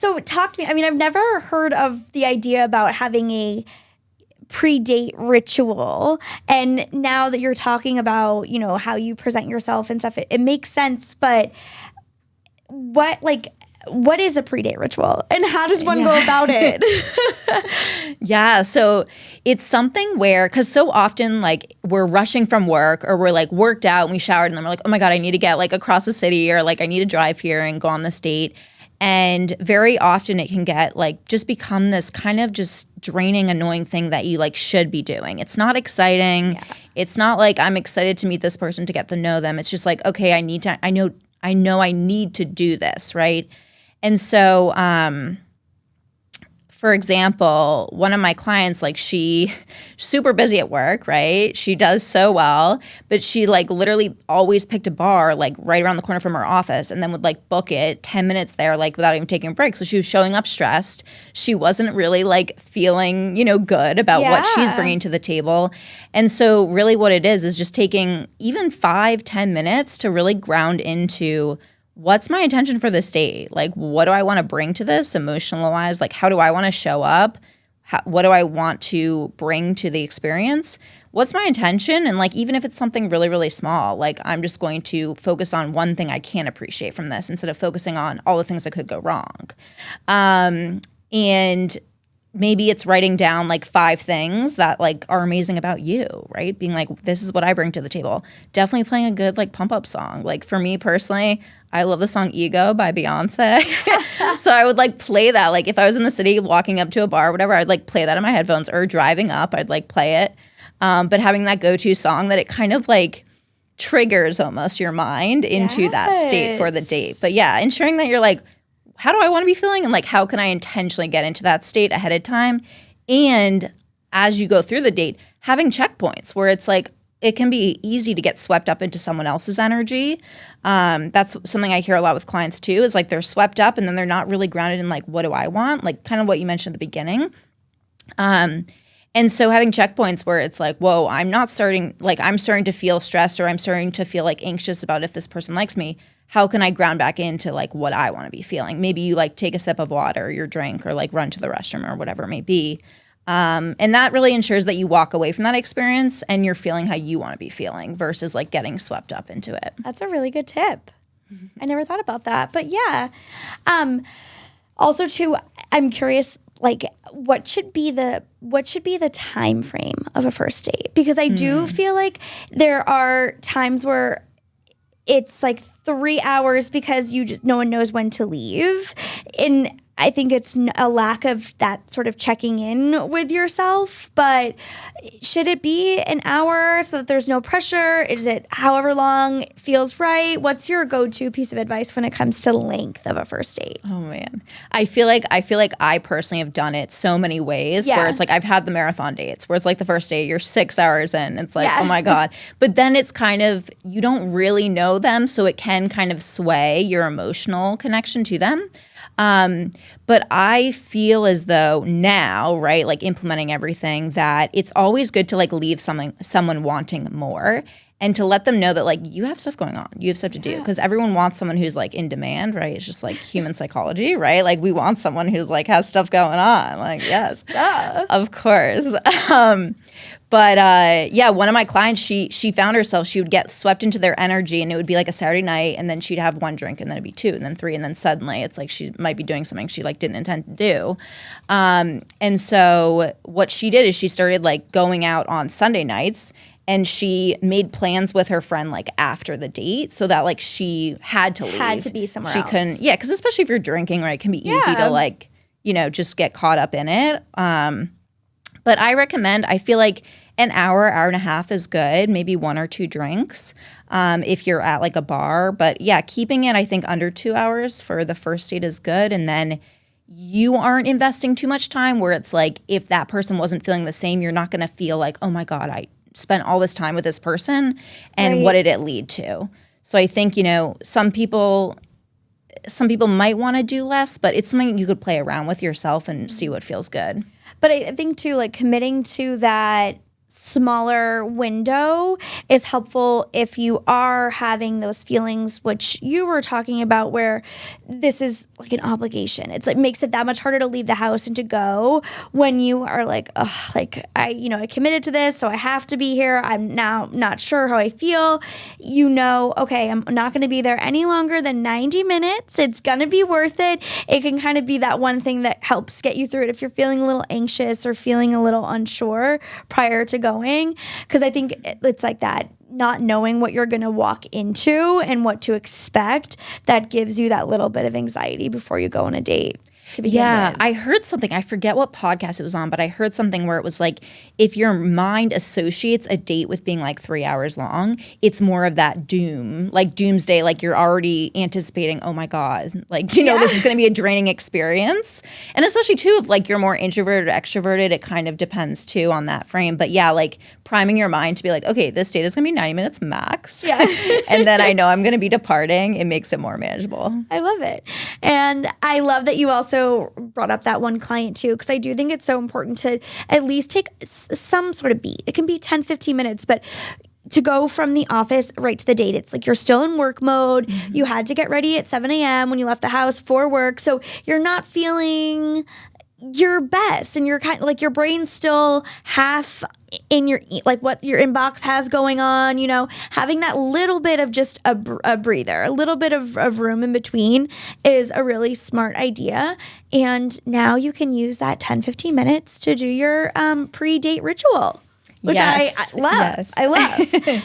So talk to me. I mean, I've never heard of the idea about having a pre-date ritual, and now that you're talking about, you know, how you present yourself and stuff, it makes sense. But what is a pre-date ritual, and how does one go about it? Yeah, so it's something where, because so often like we're rushing from work, or we're like worked out and we showered and then we're like, oh my God, I need to get like across the city, or like I need to drive here and go on this date. And very often it can get like just become this kind of just draining, annoying thing that you like should be doing. It's not exciting. Yeah. It's not like I'm excited to meet this person to get to know them. It's just like, okay, I know I need to do this, right? And so, for example, one of my clients, like she's super busy at work, right? She does so well, but she like literally always picked a bar like right around the corner from her office, and then would like book it 10 minutes there, like without even taking a break. So she was showing up stressed. She wasn't really like feeling, you know, good about what she's bringing to the table. And so really what it is just taking even 5-10 minutes to really ground into, what's my intention for this date? Like, what do I want to bring to this emotional-wise? Like, how do I want to show up? What do I want to bring to the experience? What's my intention? And like, even if it's something really, really small, like I'm just going to focus on one thing I can appreciate from this instead of focusing on all the things that could go wrong. And maybe it's writing down like 5 things that like are amazing about you, right? Being like, this is what I bring to the table. Definitely playing a good like pump up song. Like for me personally, I love the song Ego by Beyonce. So I would like play that. Like if I was in the city walking up to a bar or whatever, I'd like play that in my headphones, or driving up, I'd like play it. But having that go-to song that it kind of like triggers almost your mind into that state for the date. But yeah, ensuring that you're like, how do I want to be feeling? And like, how can I intentionally get into that state ahead of time? And as you go through the date, having checkpoints where it's like, it can be easy to get swept up into someone else's energy. That's something I hear a lot with clients too, is like they're swept up and then they're not really grounded in like, what do I want? Like kind of what you mentioned at the beginning. And so having checkpoints where it's like, whoa, I'm starting to feel stressed, or I'm starting to feel like anxious about if this person likes me. How can I ground back into like what I want to be feeling? Maybe you like take a sip of water or your drink, or like run to the restroom or whatever it may be. And that really ensures that you walk away from that experience and you're feeling how you want to be feeling versus like getting swept up into it. That's a really good tip. I never thought about that. But yeah. Also too, I'm curious, like what should be the time frame of a first date? Because I do feel like there are times where it's like 3 hours because no one knows when to leave. And I think it's a lack of that sort of checking in with yourself. But should it be an hour so that there's no pressure? Is it however long feels right? What's your go-to piece of advice when it comes to length of a first date? Oh man, I feel like I personally have done it so many ways where it's like I've had the marathon dates where it's like the first day you're 6 hours in. It's like, oh my God. But then it's kind of, you don't really know them, so it can kind of sway your emotional connection to them. But I feel as though now, right, like implementing everything, that it's always good to like leave someone wanting more, and to let them know that like you have stuff going on, you have stuff to do, because everyone wants someone who's like in demand, right? It's just like human psychology, right? Like we want someone who's like has stuff going on, like yes, of course. But one of my clients, she found herself, she would get swept into their energy, and it would be like a Saturday night, and then she'd have 1 drink, and then it'd be 2, and then 3, and then suddenly it's like she might be doing something she like didn't intend to do. And so what she did is she started like going out on Sunday nights, and she made plans with her friend like after the date, so that like she had to leave. Had to be somewhere else. She couldn't, because especially if you're drinking, right, it can be easy to like, you know, just get caught up in it. But I feel like an hour and a half is good, maybe 1 or 2 drinks if you're at like a bar. But yeah, keeping it, I think, under 2 hours for the first date is good. And then you aren't investing too much time where it's like, if that person wasn't feeling the same, you're not going to feel like, oh my God, I spent all this time with this person and what did it lead to? So I think, you know, some people might want to do less, but it's something you could play around with yourself and see what feels good. But I think too, like committing to that smaller window is helpful if you are having those feelings, which you were talking about, where this is like an obligation. It's like makes it that much harder to leave the house and to go when you are like, oh, like I committed to this, so I have to be here. I'm now not sure how I feel. Okay, I'm not going to be there any longer than 90 minutes. It's going to be worth it. It can kind of be that one thing that helps get you through it if you're feeling a little anxious or feeling a little unsure prior to going, because I think it's like that, not knowing what you're going to walk into and what to expect, that gives you that little bit of anxiety before you go on a date. To begin with. I heard something. I forget what podcast it was on, but I heard something where it was like, if your mind associates a date with being like 3 hours long, it's more of that doomsday. Like you're already anticipating, oh my God, like, this is going to be a draining experience. And especially too, if like you're more introverted or extroverted, it kind of depends too on that frame. But yeah, like priming your mind to be like, okay, this date is going to be 90 minutes max. Yeah. And then I know I'm going to be departing. It makes it more manageable. I love it. And I love that you also brought up that one client too, because I do think it's so important to at least take some sort of beat. It can be 10, 15 minutes, but to go from the office right to the date, it's like you're still in work mode. Mm-hmm. You had to get ready at 7 a.m. when you left the house for work. So you're not feeling your best, and you're kind of like your brain's still half in your, like what your inbox has going on, having that little bit of just a breather, a little bit of room in between is a really smart idea. And now you can use that 10, 15 minutes to do your pre-date ritual, which I love. Yes. I love.